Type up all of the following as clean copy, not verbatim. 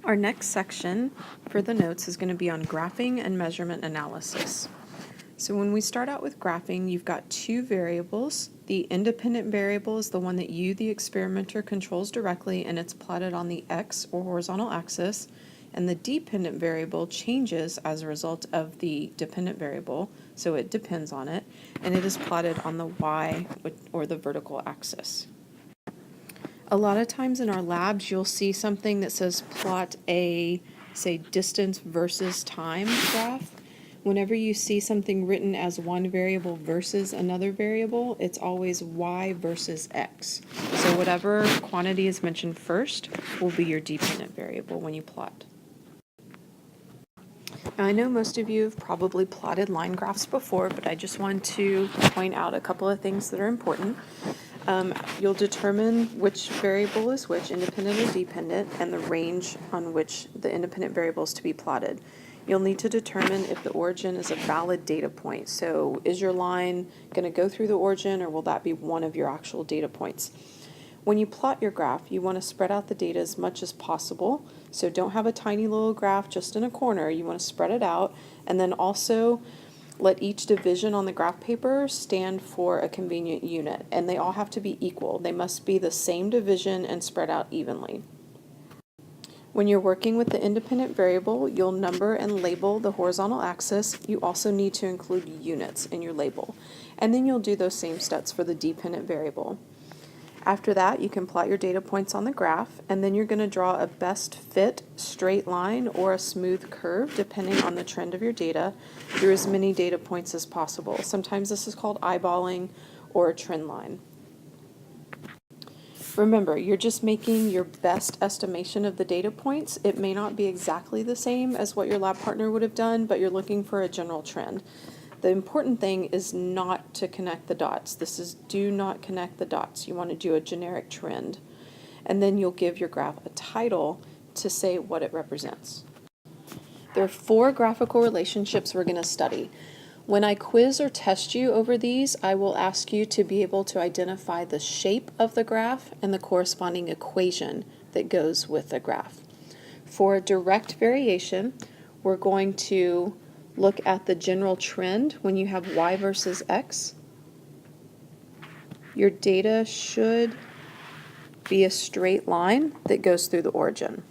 Our next section for the notes is going to be on graphing and measurement analysis. So when we start out with graphing, you've got two variables. The independent variable is the one that you, the experimenter, controls directly, and it's plotted on the x or horizontal axis. And the dependent variable changes as a result of the dependent variable, so it depends on it, and it is plotted on the y or the vertical axis. A lot of times in our labs, you'll see something that says plot a, say, distance versus time graph. Whenever you see something written as one variable versus another variable, it's always y versus x. So whatever quantity is mentioned first will be your dependent variable when you plot. Now, I know most of you have probably plotted line graphs before, but I just want to point out a couple of things that are important. You'll determine which variable is which, independent or dependent, and the range on which the independent variable is to be plotted. You'll need to determine if the origin is a valid data point. So is your line going to go through the origin, or will that be one of your actual data points? When you plot your graph, you want to spread out the data as much as possible. So don't have a tiny little graph just in a corner. You want to spread it out, and then also let each division on the graph paper stand for a convenient unit, and they all have to be equal. They must be the same division and spread out evenly. When you're working with the independent variable, you'll number and label the horizontal axis. You also need to include units in your label. And then you'll do those same steps for the dependent variable. After that, you can plot your data points on the graph, and then you're going to draw a best fit straight line or a smooth curve, depending on the trend of your data, through as many data points as possible. Sometimes this is called eyeballing or a trend line. Remember, you're just making your best estimation of the data points. It may not be exactly the same as what your lab partner would have done, but you're looking for a general trend. The important thing is not to connect the dots. This is do not connect the dots. You want to do a generic trend. And then you'll give your graph a title to say what it represents. There are 4 graphical relationships we're going to study. When I quiz or test you over these, I will ask you to be able to identify the shape of the graph and the corresponding equation that goes with the graph. For a direct variation, we're going to look at the general trend when you have y versus x. Your data should be a straight line that goes through the origin.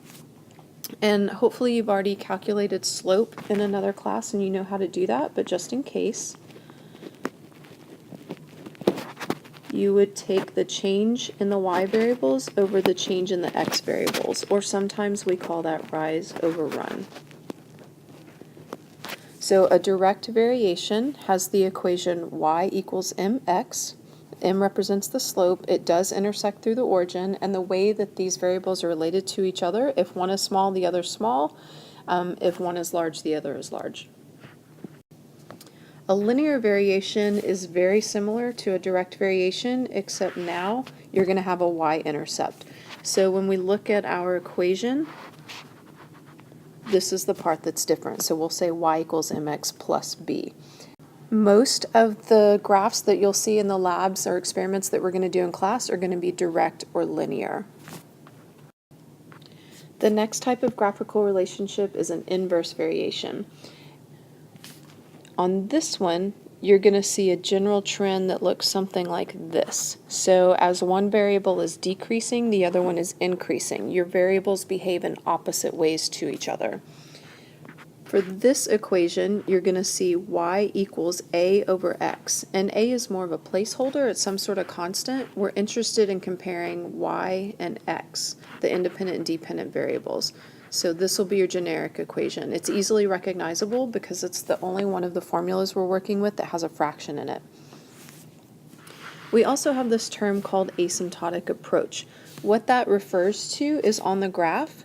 And hopefully you've already calculated slope in another class and you know how to do that, but just in case, you would take the change in the y variables over the change in the x variables, or sometimes we call that rise over run. So a direct variation has the equation y equals mx. M represents the slope. It does intersect through the origin, and the way that these variables are related to each other, if one is small, the other is small. If one is large, the other is large. A linear variation is very similar to a direct variation, except now you're going to have a y-intercept. So when we look at our equation, this is the part that's different. So we'll say y equals mx plus b. Most of the graphs that you'll see in the labs or experiments that we're going to do in class are going to be direct or linear. The next type of graphical relationship is an inverse variation. On this one, you're going to see a general trend that looks something like this. So as one variable is decreasing, the other one is increasing. Your variables behave in opposite ways to each other. For this equation, you're going to see y equals a over x, and a is more of a placeholder. It's some sort of constant. We're interested in comparing y and x, the independent and dependent variables. So this will be your generic equation. It's easily recognizable because it's the only one of the formulas we're working with that has a fraction in it. We also have this term called asymptotic approach. What that refers to is on the graph,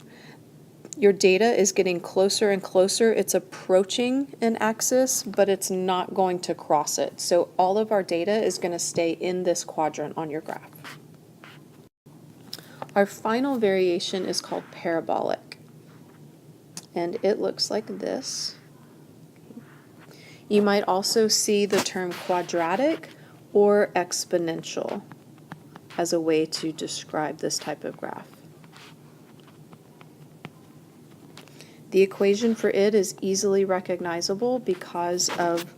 your data is getting closer and closer. It's approaching an axis, but it's not going to cross it. So all of our data is going to stay in this quadrant on your graph. Our final variation is called parabolic, and it looks like this. You might also see the term quadratic or exponential as a way to describe this type of graph. The equation for it is easily recognizable because of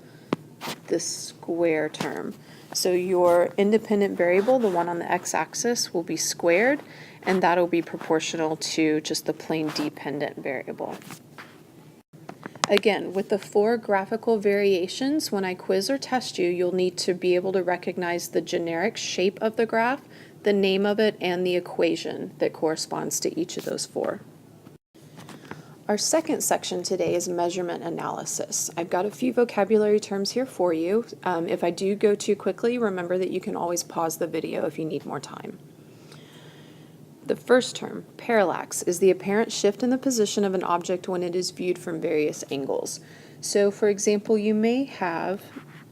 this square term. So your independent variable, the one on the x-axis, will be squared, and that'll be proportional to just the plain dependent variable. Again, with the 4 graphical variations, when I quiz or test you, you'll need to be able to recognize the generic shape of the graph, the name of it, and the equation that corresponds to each of those 4. Our second section today is measurement analysis. I've got a few vocabulary terms here for you. If I do go too quickly, remember that you can always pause the video if you need more time. The first term, parallax, is the apparent shift in the position of an object when it is viewed from various angles. So, for example, you may have,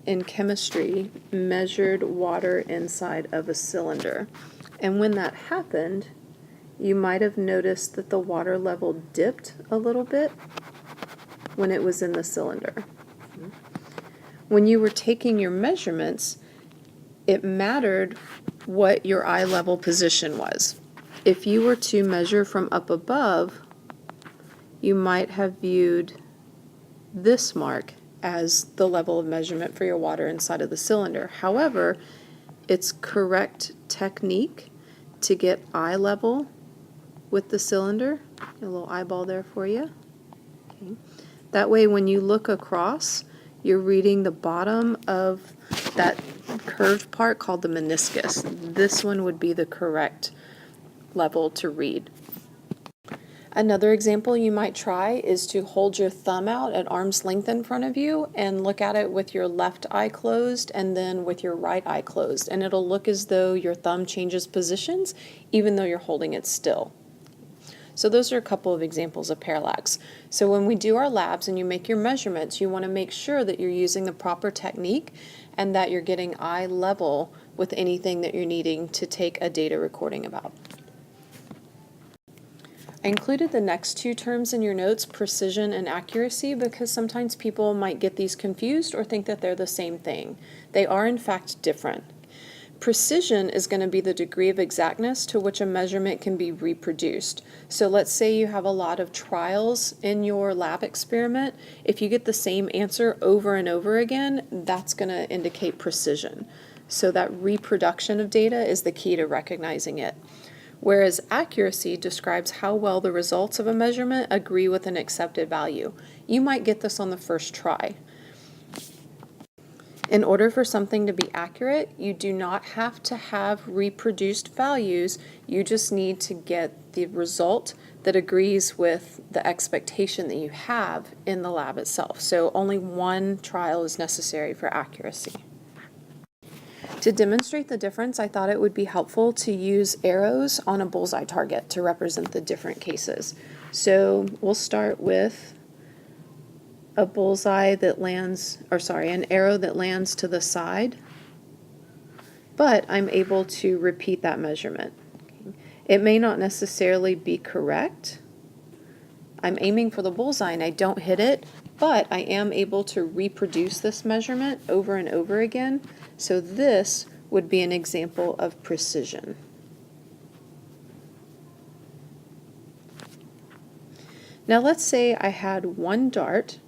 in chemistry, measured water inside of a cylinder. And when that happened, you might have noticed that the water level dipped a little bit when it was in the cylinder. When you were taking your measurements, it mattered what your eye level position was. If you were to measure from up above, you might have viewed this mark as the level of measurement for your water inside of the cylinder. However, it's correct technique to get eye level with the cylinder. A little eyeball there for you. Okay. That way when you look across, you're reading the bottom of that curved part called the meniscus. This one would be the correct level to read. Another example you might try is to hold your thumb out at arm's length in front of you and look at it with your left eye closed and then with your right eye closed, and it'll look as though your thumb changes positions even though you're holding it still. So those are a couple of examples of parallax. So when we do our labs and you make your measurements, you want to make sure that you're using the proper technique and that you're getting eye level with anything that you're needing to take a data recording about. I included the next 2 terms in your notes, precision and accuracy, because sometimes people might get these confused or think that they're the same thing. They are in fact different. Precision is going to be the degree of exactness to which a measurement can be reproduced. So let's say you have a lot of trials in your lab experiment. If you get the same answer over and over again, that's going to indicate precision. So that reproduction of data is the key to recognizing it. Whereas accuracy describes how well the results of a measurement agree with an accepted value. You might get this on the first try. In order for something to be accurate, you do not have to have reproduced values. You just need to get the result that agrees with the expectation that you have in the lab itself. So only one trial is necessary for accuracy. To demonstrate the difference, I thought it would be helpful to use arrows on a bullseye target to represent the different cases. So we'll start with a bullseye that lands, an arrow that lands to the side, but I'm able to repeat that measurement. It may not necessarily be correct. I'm aiming for the bullseye and I don't hit it, but I am able to reproduce this measurement over and over again. So this would be an example of precision. Now let's say I had one dart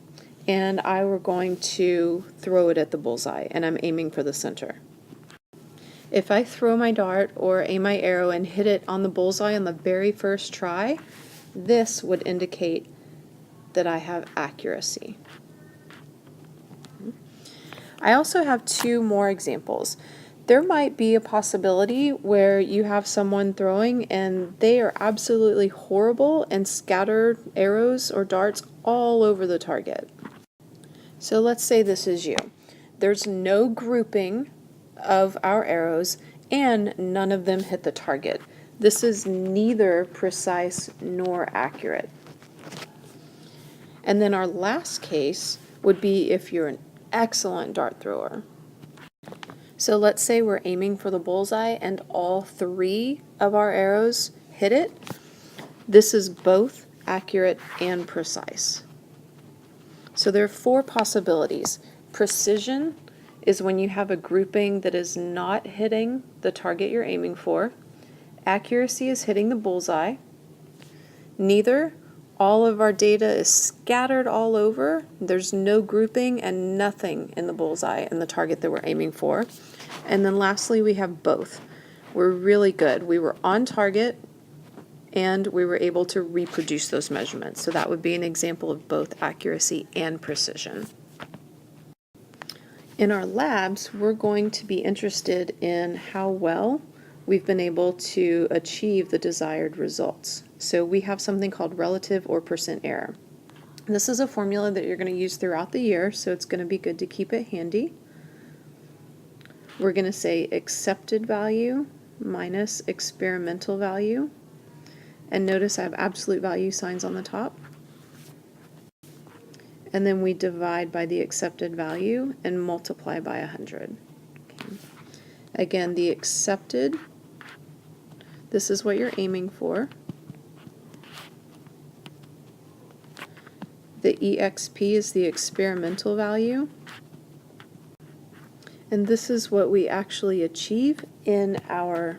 and I were going to throw it at the bullseye and I'm aiming for the center. If I throw my dart or aim my arrow and hit it on the bullseye on the very first try, this would indicate that I have accuracy. I also have 2 more examples. There might be a possibility where you have someone throwing and they are absolutely horrible and scatter arrows or darts all over the target. So let's say this is you. There's no grouping of our arrows and none of them hit the target. This is neither precise nor accurate. And then our last case would be if you're an excellent dart thrower. So let's say we're aiming for the bullseye and all 3 of our arrows hit it. This is both accurate and precise. So there are 4 possibilities. Precision is when you have a grouping that is not hitting the target you're aiming for. Accuracy is hitting the bullseye. Neither all of our data is scattered all over. There's no grouping and nothing in the bullseye and the target that we're aiming for. And then lastly, we have both. We're really good. We were on target and we were able to reproduce those measurements. So that would be an example of both accuracy and precision. In our labs, we're going to be interested in how well we've been able to achieve the desired results. So we have something called relative or percent error. This is a formula that you're going to use throughout the year, so it's going to be good to keep it handy. We're going to say accepted value minus experimental value. And notice I have absolute value signs on the top. And then we divide by the accepted value and multiply by 100. Okay. Again, the accepted, this is what you're aiming for. The EXP is the experimental value. And this is what we actually achieve in our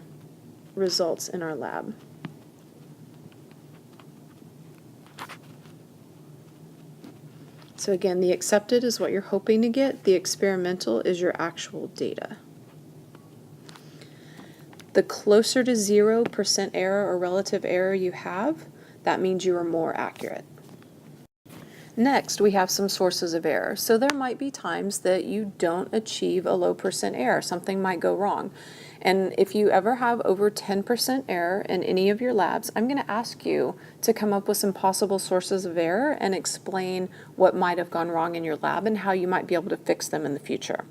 results in our lab. So again, the accepted is what you're hoping to get. The experimental is your actual data. The closer to 0% error or relative error you have, that means you are more accurate. Next, we have some sources of error. So there might be times that you don't achieve a low percent error. Something might go wrong. And if you ever have over 10% error in any of your labs, I'm going to ask you to come up with some possible sources of error and explain what might have gone wrong in your lab and how you might be able to fix them in the future.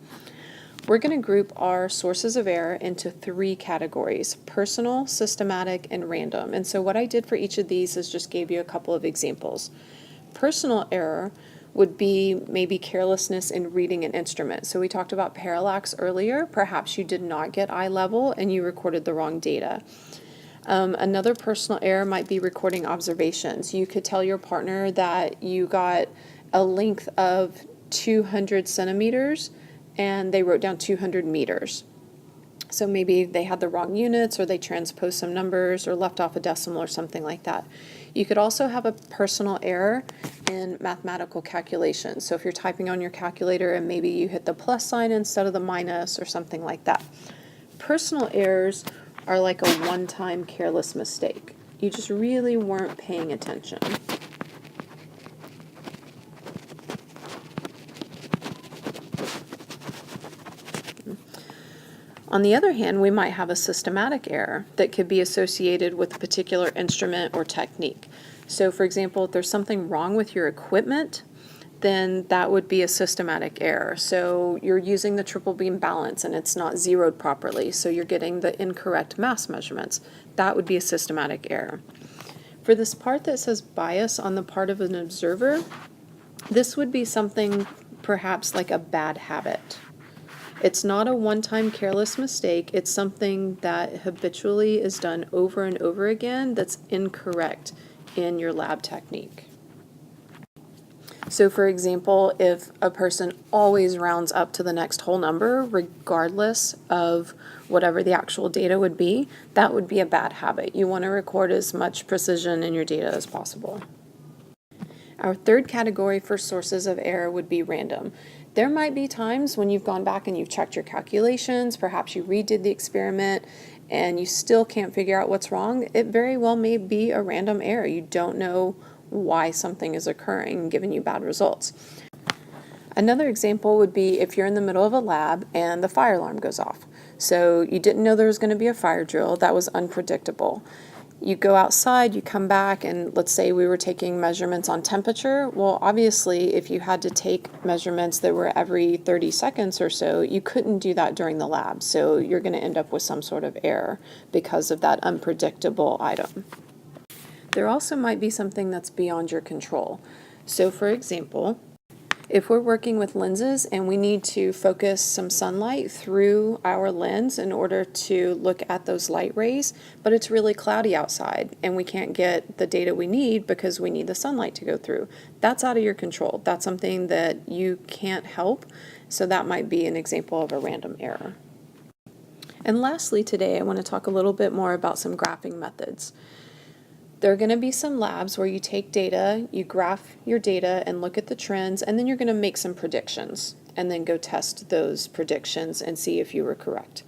We're going to group our sources of error into 3 categories: personal, systematic, and random. And so what I did for each of these is just gave you a couple of examples. Personal error would be maybe carelessness in reading an instrument. So we talked about parallax earlier. Perhaps you did not get eye level and you recorded the wrong data. Another personal error might be recording observations. You could tell your partner that you got a length of 200 centimeters and they wrote down 200 meters. So maybe they had the wrong units, or they transposed some numbers or left off a decimal or something like that. You could also have a personal error in mathematical calculations. So if you're typing on your calculator and maybe you hit the plus sign instead of the minus or something like that. Personal errors are like a one-time careless mistake. You just really weren't paying attention. On the other hand, we might have a systematic error that could be associated with a particular instrument or technique. So for example, if there's something wrong with your equipment, then that would be a systematic error. So you're using the triple beam balance and it's not zeroed properly, so you're getting the incorrect mass measurements. That would be a systematic error. For this part that says bias on the part of an observer, this would be something perhaps like a bad habit. It's not a one-time careless mistake. It's something that habitually is done over and over again that's incorrect in your lab technique. So for example, if a person always rounds up to the next whole number, regardless of whatever the actual data would be, that would be a bad habit. You want to record as much precision in your data as possible. Our third category for sources of error would be random. There might be times when you've gone back and you've checked your calculations, perhaps you redid the experiment, and you still can't figure out what's wrong. It very well may be a random error. You don't know why something is occurring and giving you bad results. Another example would be if you're in the middle of a lab and the fire alarm goes off. So you didn't know there was going to be a fire drill. That was unpredictable. You go outside, you come back, and let's say we were taking measurements on temperature. Well, obviously, if you had to take measurements that were every 30 seconds or so, you couldn't do that during the lab. So you're going to end up with some sort of error because of that unpredictable item. There also might be something that's beyond your control. So for example, if we're working with lenses and we need to focus some sunlight through our lens in order to look at those light rays, but it's really cloudy outside and we can't get the data we need because we need the sunlight to go through, that's out of your control. That's something that you can't help, so that might be an example of a random error. And lastly today, I want to talk a little bit more about some graphing methods. There are going to be some labs where you take data, you graph your data and look at the trends, and then you're going to make some predictions and then go test those predictions and see if you were correct.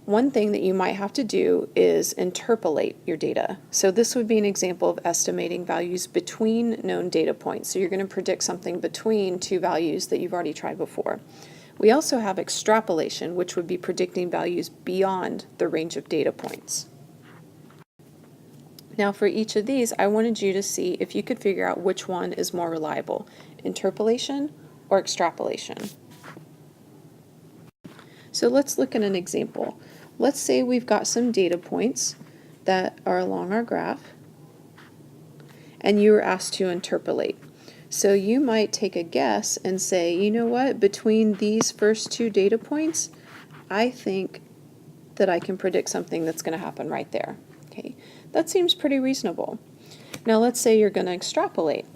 One thing that you might have to do is interpolate your data. So this would be an example of estimating values between known data points. So you're going to predict something between two values that you've already tried before. We also have extrapolation, which would be predicting values beyond the range of data points. Now for each of these, I wanted you to see if you could figure out which one is more reliable, interpolation or extrapolation. So let's look at an example. Let's say we've got some data points that are along our graph, and you were asked to interpolate. So you might take a guess and say, you know what, between these first two data points, I think that I can predict something that's going to happen right there. Okay, that seems pretty reasonable. Now let's say you're going to extrapolate.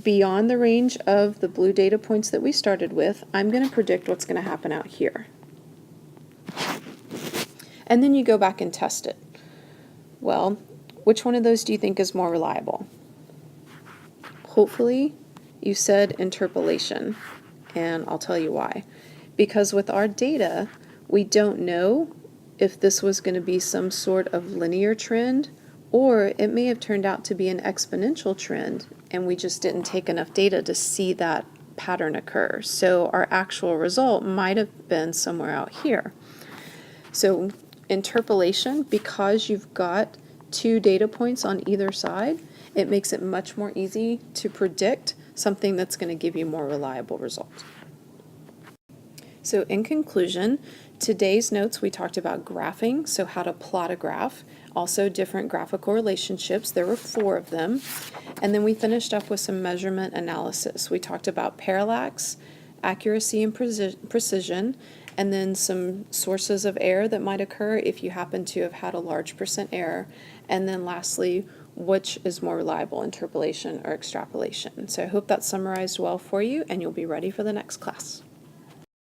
Beyond the range of the blue data points that we started with, I'm going to predict what's going to happen out here. And then you go back and test it. Well, which one of those do you think is more reliable? Hopefully you said interpolation, and I'll tell you why. Because with our data, we don't know if this was going to be some sort of linear trend, or it may have turned out to be an exponential trend, and we just didn't take enough data to see that pattern occur. So our actual result might have been somewhere out here. So interpolation, because you've got two data points on either side, it makes it much more easy to predict something that's going to give you more reliable results. So in conclusion, today's notes we talked about graphing, so how to plot a graph, also different graphical relationships. There were 4 of them. And then we finished up with some measurement analysis. We talked about parallax, accuracy and precision, and then some sources of error that might occur if you happen to have had a large % error. And then lastly, which is more reliable, interpolation or extrapolation. So I hope that summarized well for you, and you'll be ready for the next class.